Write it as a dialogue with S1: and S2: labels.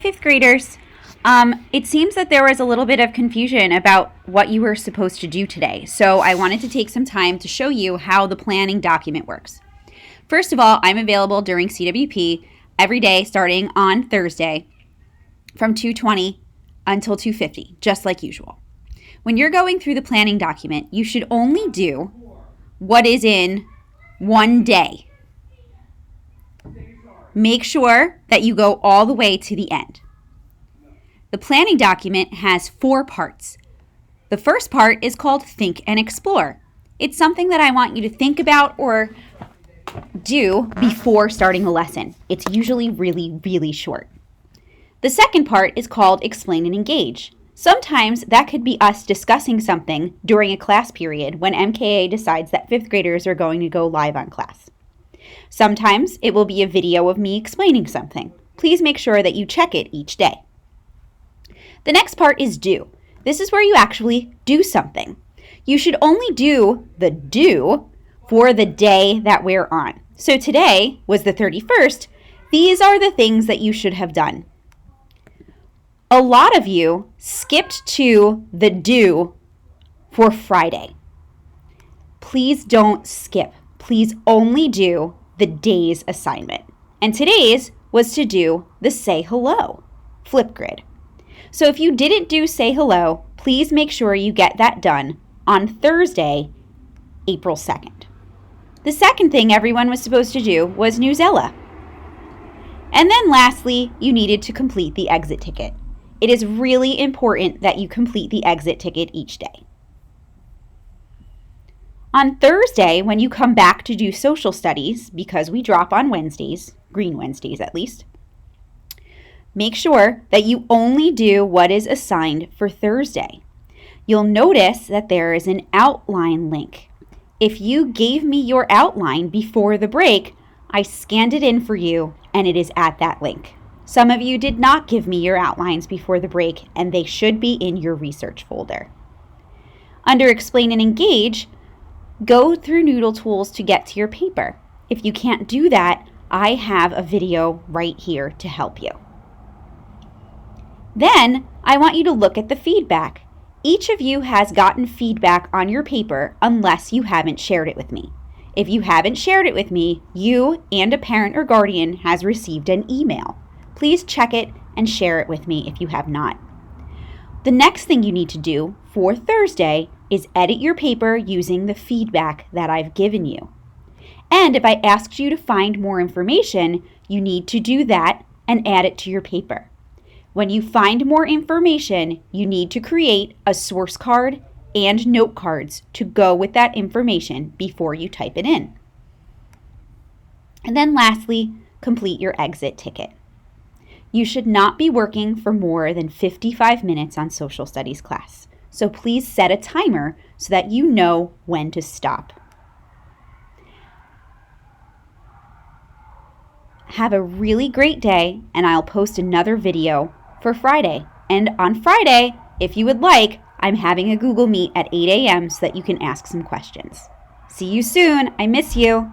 S1: Fifth graders, it seems that there was a little bit of confusion about what you were supposed to do today. So I wanted to take some time to show you how the planning document works. First of all, I'm available during CWP every day starting on Thursday from 2:20 until 2:50, just like usual. When you're going through the planning document, you should only do what is in one day. Make sure that you go all the way to the end. The planning document has 4 parts. The first part is called Think and Explore. It's something that I want you to think about or do before starting the lesson. It's usually really, really short. The second part is called Explain and Engage. Sometimes that could be us discussing something during a class period when MKA decides that 5th graders are going to go live on class. Sometimes it will be a video of me explaining something. Please make sure that you check it each day. The next part is do. This is where you actually do something. You should only do the do for the day that we're on. So today was the 31st. These are the things that you should have done. A lot of you skipped to the do for Friday. Please don't skip. Please only do the day's assignment. And today's was to do the say hello Flipgrid. So if you didn't do say hello, please make sure you get that done on Thursday, April 2nd. The second thing everyone was supposed to do was Newsella. And then lastly, you needed to complete the exit ticket. It is really important that you complete the exit ticket each day. On Thursday, when you come back to do social studies, because we drop on Wednesdays, green Wednesdays at least, make sure that you only do what is assigned for Thursday. You'll notice that there is an outline link. If you gave me your outline before the break, I scanned it in for you and it is at that link. Some of you did not give me your outlines before the break and they should be in your research folder. Under Explain and Engage, go through Noodle Tools to get to your paper. If you can't do that, I have a video right here to help you. Then I want you to look at the feedback. Each of you has gotten feedback on your paper unless you haven't shared it with me. If you haven't shared it with me, you and a parent or guardian has received an email. Please check it and share it with me if you have not. The next thing you need to do for Thursday is edit your paper using the feedback that I've given you. And if I asked you to find more information, you need to do that and add it to your paper. When you find more information, you need to create a source card and note cards to go with that information before you type it in. And then lastly, complete your exit ticket. You should not be working for more than 55 minutes on social studies class. So please set a timer so that you know when to stop. Have a really great day, and I'll post another video for Friday. And on Friday, if you would like, I'm having a Google Meet at 8 a.m. so that you can ask some questions. See you soon. I miss you.